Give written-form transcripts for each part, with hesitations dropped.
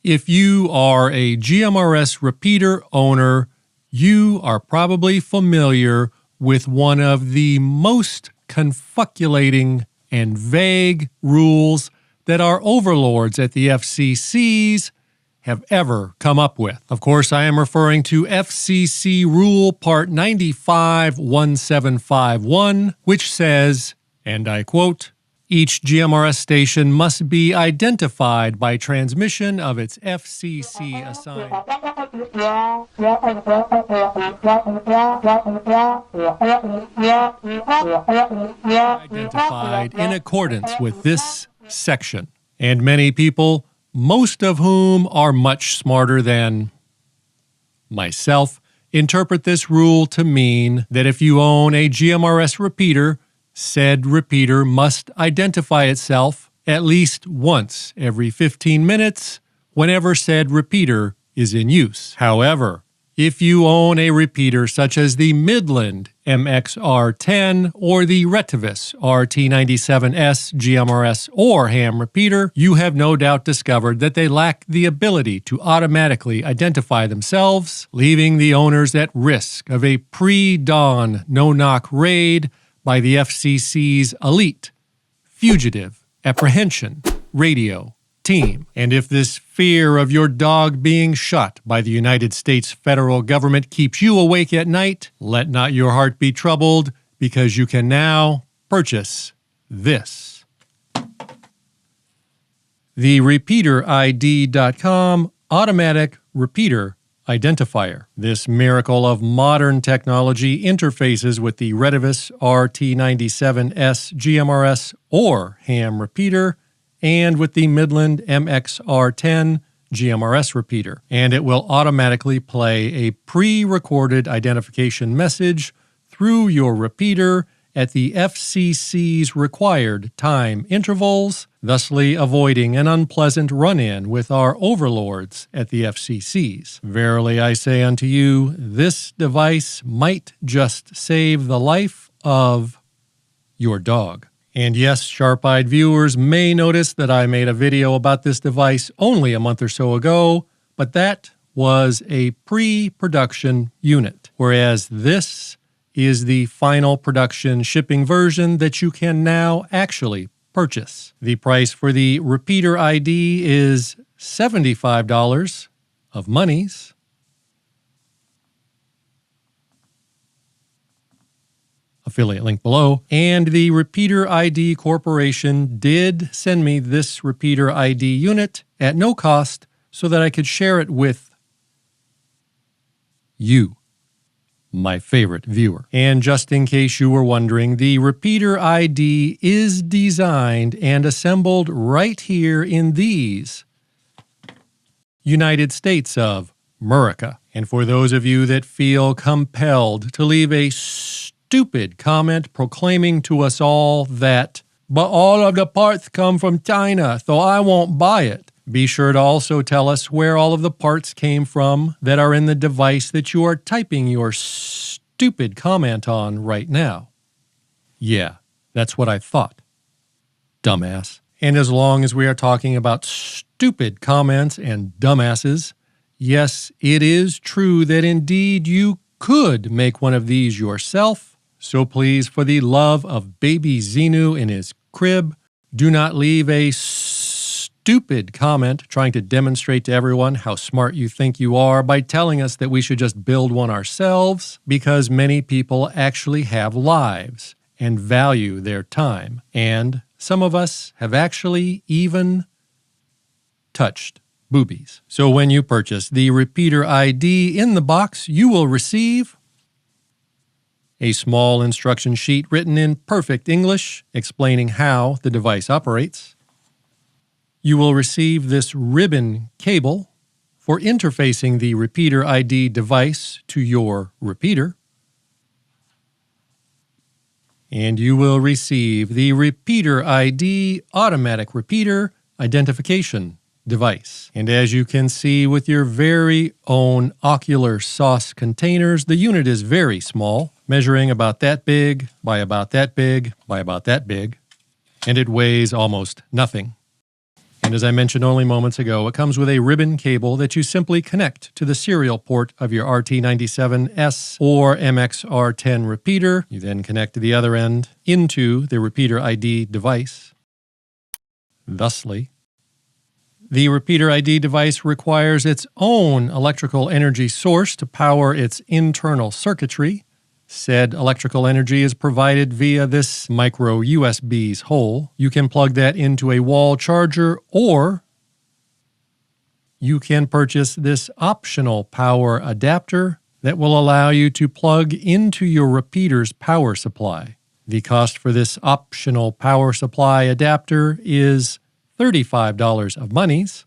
If you are a GMRS repeater owner, you are probably familiar with one of the most confuculating and vague rules that our overlords at the FCCs have ever come up with. Of course, I am referring to FCC Rule Part 951751, which says, and I quote, "Each GMRS station must be identified by transmission of its FCC assigned identified in accordance with this section." And many people, most of whom are much smarter than myself, interpret this rule to mean that if you own a GMRS repeater, said repeater must identify itself at least once every 15 minutes whenever said repeater is in use. However, if you own a repeater such as the Midland MXR10 or the Retevis RT97S GMRS or Ham Repeater, you have no doubt discovered that they lack the ability to automatically identify themselves, leaving the owners at risk of a pre-dawn no-knock raid by the FCC's elite fugitive apprehension radio team. And if this fear of your dog being shot by the United States federal government keeps you awake at night, let not your heart be troubled, because you can now purchase this. The RepeaterID.com Automatic Repeater Identifier. This miracle of modern technology interfaces with the Retevis RT97S GMRS or Ham Repeater and with the Midland MXR10 GMRS Repeater, and it will automatically play a pre-recorded identification message through your repeater at the FCC's required time intervals, thusly avoiding an unpleasant run-in with our overlords at the FCCs. Verily I say unto you, this device might just save the life of your dog. And yes, sharp-eyed viewers may notice that I made a video about this device only a month or so ago, but that was a pre-production unit, whereas this is the final production shipping version that you can now actually purchase. The price for the Repeater ID is $75 of monies. Affiliate link below. And the Repeater ID Corporation did send me this Repeater ID unit at no cost so that I could share it with you, my favorite viewer. And just in case you were wondering, the Repeater ID is designed and assembled right here in these United States of America. And for those of you that feel compelled to leave a stupid comment proclaiming to us all that, but all of the parts come from China, so I won't buy it, be sure to also tell us where all of the parts came from that are in the device that you are typing your stupid comment on right now. Yeah, that's what I thought, dumbass. And as long as we are talking about stupid comments and dumbasses, yes, it is true that indeed you could make one of these yourself. So please, for the love of baby Xenu in his crib, do not leave a stupid comment trying to demonstrate to everyone how smart you think you are by telling us that we should just build one ourselves, because many people actually have lives and value their time. And some of us have actually even touched boobies. So when you purchase the Repeater ID in the box, you will receive a small instruction sheet written in perfect English explaining how the device operates. You will receive this ribbon cable for interfacing the Repeater ID device to your repeater. And you will receive the Repeater ID Automatic Repeater Identification device. And as you can see with your very own ocular sauce containers, the unit is very small, measuring about that big by about that big by about that big, and it weighs almost nothing. And as I mentioned only moments ago, it comes with a ribbon cable that you simply connect to the serial port of your RT97S or MXR10 repeater. You then connect to the other end into the RepeaterID device. Thusly, the RepeaterID device requires its own electrical energy source to power its internal circuitry. Said electrical energy is provided via this micro USB's hole. You can plug that into a wall charger, or you can purchase this optional power adapter that will allow you to plug into your repeater's power supply. The cost for this optional power supply adapter is $35 of monies.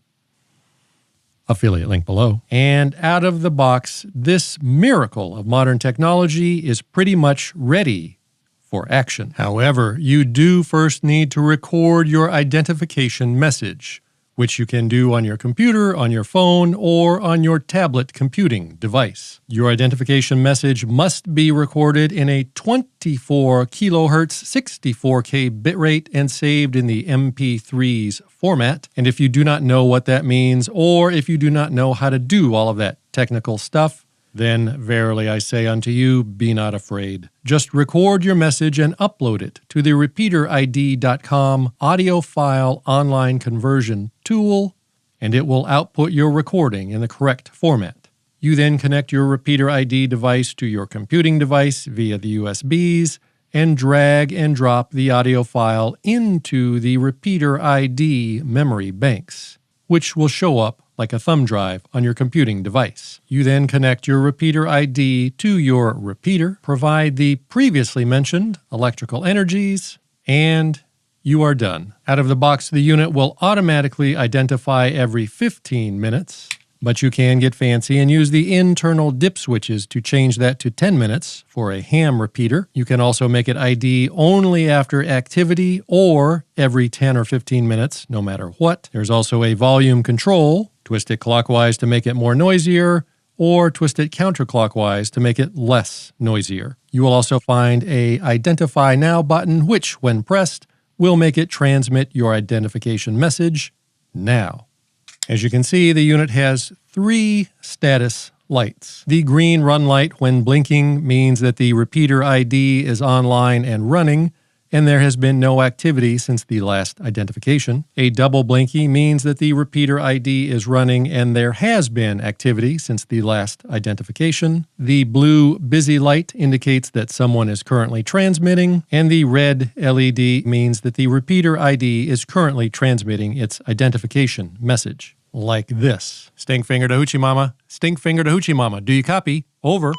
Affiliate link below. And out of the box, this miracle of modern technology is pretty much ready for action. However, you do first need to record your identification message, which you can do on your computer, on your phone, or on your tablet computing device. Your identification message must be recorded in a 24 kilohertz 64K bitrate and saved in the MP3's format. And if you do not know what that means, or if you do not know how to do all of that technical stuff, then verily I say unto you, be not afraid. Just record your message and upload it to the RepeaterID.com audio file online conversion tool, and it will output your recording in the correct format. You then connect your RepeaterID device to your computing device via the USBs and drag and drop the audio file into the RepeaterID memory banks, which will show up like a thumb drive on your computing device. You then connect your RepeaterID to your repeater, provide the previously mentioned electrical energies, and you are done. Out of the box, the unit will automatically identify every 15 minutes, but you can get fancy and use the internal dip switches to change that to 10 minutes for a ham repeater. You can also make it ID only after activity or every 10 or 15 minutes, no matter what. There's also a volume control. Twist it clockwise to make it more noisier, or twist it counterclockwise to make it less noisier. You will also find a Identify Now button, which, when pressed, will make it transmit your identification message now. As you can see, the unit has 3 status lights. The green run light when blinking means that the RepeaterID is online and running, and there has been no activity since the last identification. A double blinky means that the RepeaterID is running and there has been activity since the last identification. The blue busy light indicates that someone is currently transmitting, and the red LED means that the RepeaterID is currently transmitting its identification message. Like this. Stink finger to hoochie mama. Stink finger to hoochie mama. Do you copy? Over.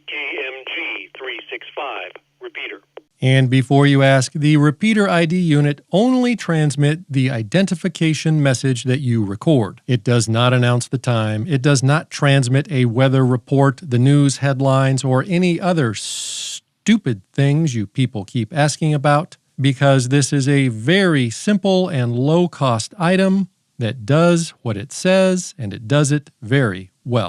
KMG365 repeater. And before you ask, the RepeaterID unit only transmits the identification message that you record. It does not announce the time. It does not transmit a weather report, the news headlines, or any other stupid things you people keep asking about, because this is a very simple and low-cost item that does what it says, and it does it very well.